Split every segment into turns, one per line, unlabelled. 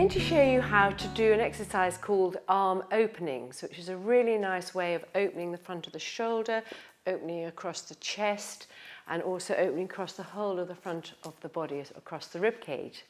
going to show you how to do an exercise called arm openings, which is a really nice way of opening the front of the shoulder, opening across the chest, and also opening across the whole of the front of the body, across the rib cage.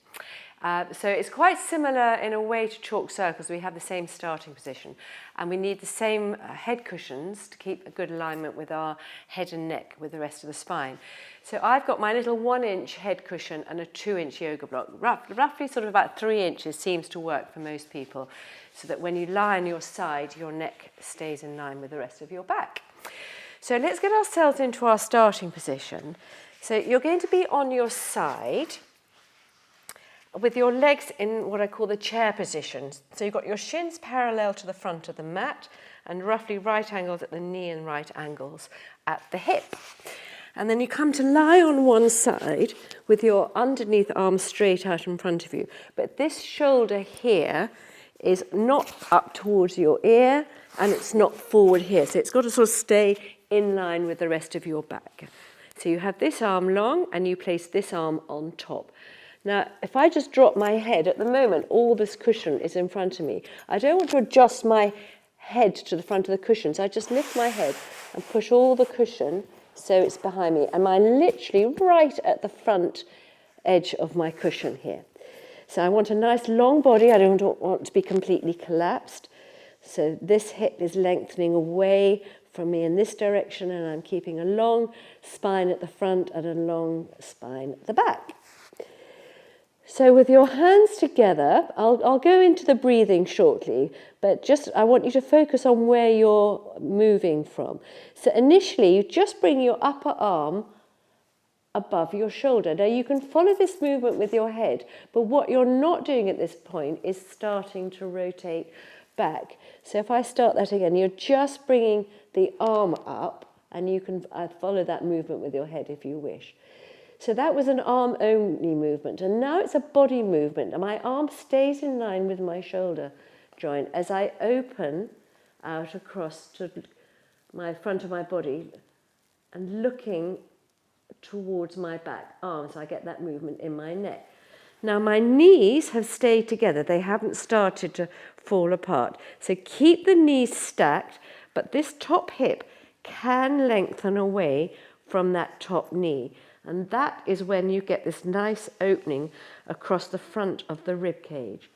So it's quite similar in a way to chalk circles. We have the same starting position, and we need the same head cushions to keep a good alignment with our head and neck with the rest of the spine. So I've got my little 1-inch head cushion and a 2-inch yoga block. Roughly sort of about 3 inches seems to work for most people, so that when you lie on your side, your neck stays in line with the rest of your back. So let's get ourselves into our starting position. So you're going to be on your side with your legs in what I call the chair position. So you've got your shins parallel to the front of the mat and roughly right angles at the knee and right angles at the hip. And then you come to lie on one side with your underneath arm straight out in front of you. But this shoulder here is not up towards your ear and it's not forward here. So it's got to sort of stay in line with the rest of your back. So you have this arm long and you place this arm on top. Now, if I just drop my head, at the moment, all this cushion is in front of me. I don't want to adjust my head to the front of the cushion, so I just lift my head and push all the cushion so it's behind me. And I'm literally right at the front edge of my cushion here. So I want a nice long body. I don't want to be completely collapsed. So this hip is lengthening away from me in this direction, and I'm keeping a long spine at the front and a long spine at the back. So with your hands together, I'll go into the breathing shortly, but just I want you to focus on where you're moving from. So initially, you just bring your upper arm above your shoulder. Now you can follow this movement with your head, but what you're not doing at this point is starting to rotate back. So if I start that again, you're just bringing the arm up, and you can follow that movement with your head if you wish. So that was an arm-only movement, and now it's a body movement, and my arm stays in line with my shoulder joint as I open out across to my front of my body and looking towards my back arm, so I get that movement in my neck. Now my knees have stayed together, they haven't started to fall apart. So keep the knees stacked, but this top hip can lengthen away from that top knee. And that is when you get this nice opening across the front of the rib cage.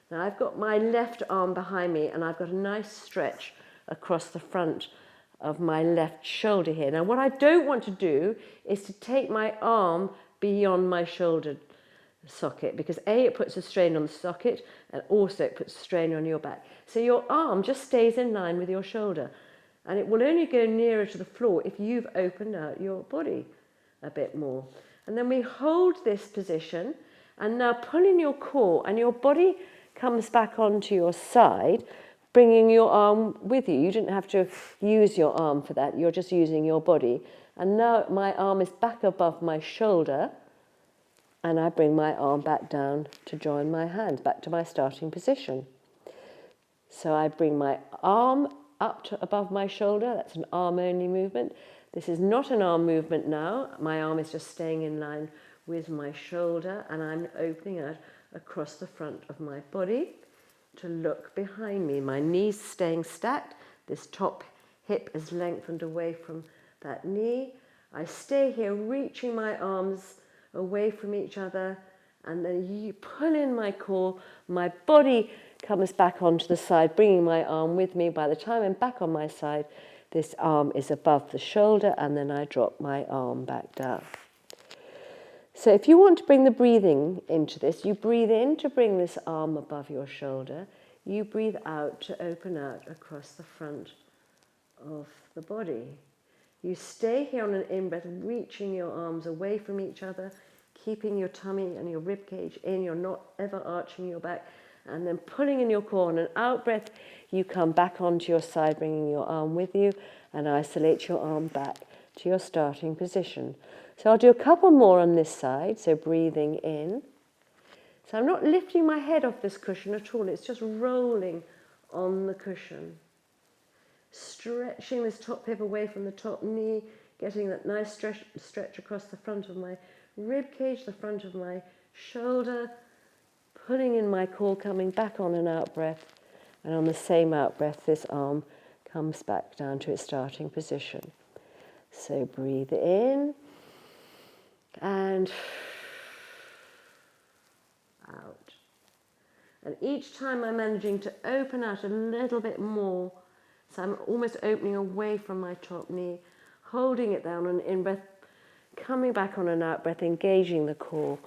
Now I've got my left arm behind me and I've got a nice stretch across the front of my left shoulder here. Now what I don't want to do is to take my arm beyond my shoulder socket, because A, it puts a strain on the socket, and also it puts a strain on your back. So your arm just stays in line with your shoulder, and it will only go nearer to the floor if you've opened out your body a bit more. And then we hold this position, and now pull in your core, and your body comes back onto your side, bringing your arm with you. You didn't have to use your arm for that, you're just using your body. And now my arm is back above my shoulder, and I bring my arm back down to join my hands, back to my starting position. So I bring my arm up to above my shoulder, that's an arm-only movement. This is not an arm movement now. My arm is just staying in line with my shoulder, and I'm opening out across the front of my body to look behind me. My knees staying stacked. This top hip is lengthened away from that knee. I stay here reaching my arms away from each other, and then you pull in my core. My body comes back onto the side, bringing my arm with me. By the time I'm back on my side, this arm is above the shoulder, and then I drop my arm back down. So if you want to bring the breathing into this, you breathe in to bring this arm above your shoulder. You breathe out to open out across the front of the body. You stay here on an in-breath, reaching your arms away from each other, keeping your tummy and your rib cage in. You're not ever arching your back. And then pulling in your core. On an out breath, you come back onto your side, bringing your arm with you, and isolate your arm back to your starting position. So I'll do a couple more on this side, so breathing in. So I'm not lifting my head off this cushion at all, it's just rolling on the cushion. Stretching this top hip away from the top knee, getting that nice stretch across the front of my rib cage, the front of my shoulder, pulling in my core, coming back on an out breath, and on the same out breath, this arm comes back down to its starting position. So breathe in and out. And each time I'm managing to open out a little bit more, so I'm almost opening away from my top knee, holding it down on an in-breath, coming back on an out-breath, engaging the core,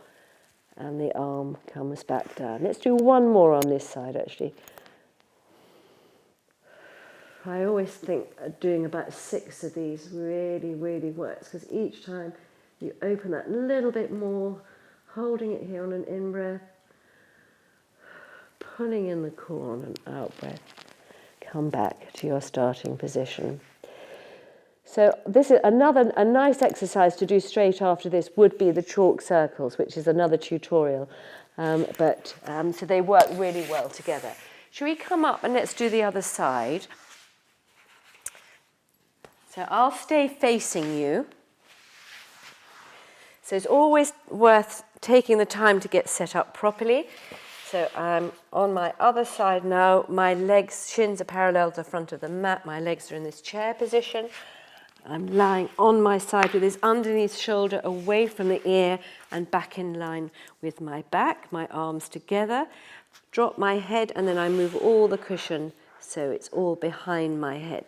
and the arm comes back down. Let's do one more on this side, actually. I always think doing about 6 of these really, really works, because each time you open that little bit more, holding it here on an in-breath, pulling in the core on an out-breath, come back to your starting position. So this is a nice exercise to do straight after this would be the chalk circles, which is another tutorial. So they work really well together. Shall we come up and let's do the other side? So I'll stay facing you. So it's always worth taking the time to get set up properly. So I'm on my other side now. My legs, shins are parallel to the front of the mat. My legs are in this chair position. I'm lying on my side with this underneath shoulder away from the ear and back in line with my back, my arms together. Drop my head and then I move all the cushion so it's all behind my head.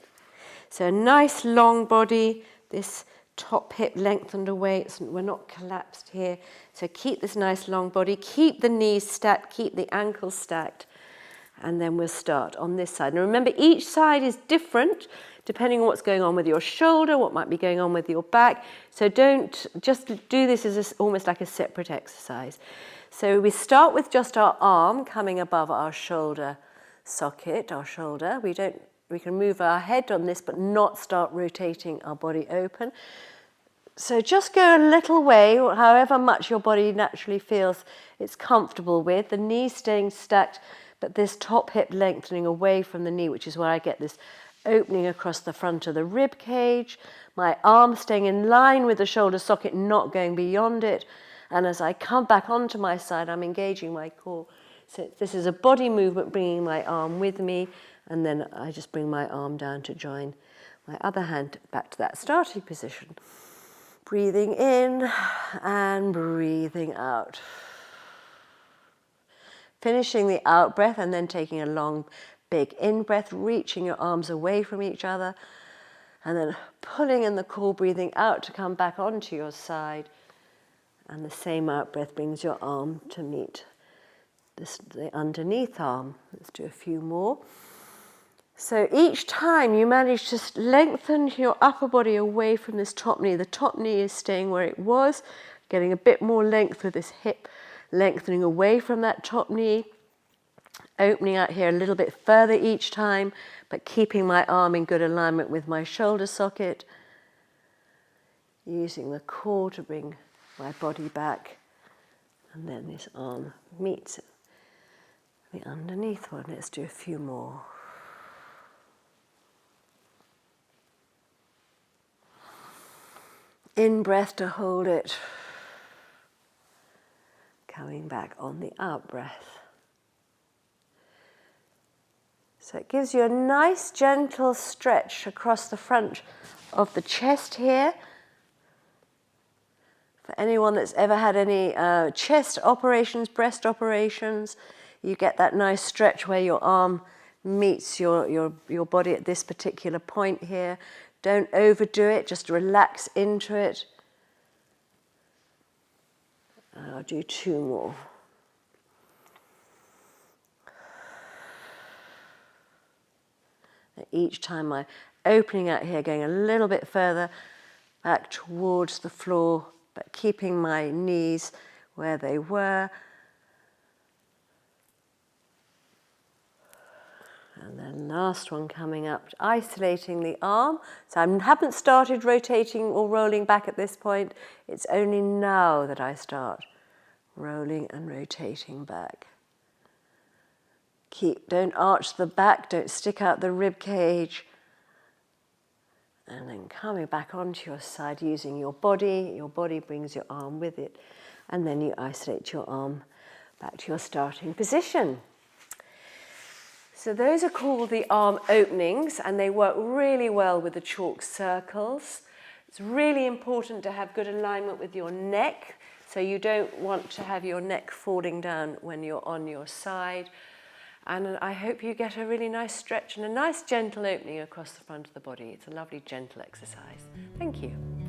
So a nice long body, this top hip lengthened away, we're not collapsed here. So keep this nice long body, keep the knees stacked, keep the ankles stacked, and then we'll start on this side. And remember, each side is different depending on what's going on with your shoulder, what might be going on with your back. So don't just do this as almost like a separate exercise. So we start with just our arm coming above our shoulder socket, our shoulder. We can move our head on this, but not start rotating our body open. So just go a little way, however much your body naturally feels it's comfortable with. The knees staying stacked, but this top hip lengthening away from the knee, which is where I get this opening across the front of the rib cage. My arm staying in line with the shoulder socket, not going beyond it. And as I come back onto my side, I'm engaging my core. So this is a body movement, bringing my arm with me. And then I just bring my arm down to join my other hand back to that starting position. Breathing in and breathing out. Finishing the out breath and then taking a long, big in breath, reaching your arms away from each other. And then pulling in the core, breathing out to come back onto your side. And the same out breath brings your arm to meet the underneath arm. Let's do a few more. So each time you manage to lengthen your upper body away from this top knee. The top knee is staying where it was, getting a bit more length with this hip lengthening away from that top knee. Opening out here a little bit further each time, but keeping my arm in good alignment with my shoulder socket. Using the core to bring my body back. And then this arm meets the underneath one. Let's do a few more. In breath to hold it. Coming back on the out breath. So it gives you a nice gentle stretch across the front of the chest here. For anyone that's ever had any chest operations, breast operations, you get that nice stretch where your arm meets your body at this particular point here. Don't overdo it, just relax into it. I'll do 2 more. And each time I'm opening out here, going a little bit further back towards the floor, but keeping my knees where they were. And then last one coming up, isolating the arm. So I haven't started rotating or rolling back at this point. It's only now that I start rolling and rotating back. Don't arch the back, don't stick out the rib cage. And then coming back onto your side using your body brings your arm with it. And then you isolate your arm back to your starting position. So those are called the arm openings, and they work really well with the chalk circles. It's really important to have good alignment with your neck, so you don't want to have your neck falling down when you're on your side. And I hope you get a really nice stretch and a nice gentle opening across the front of the body. It's a lovely gentle exercise. Thank you.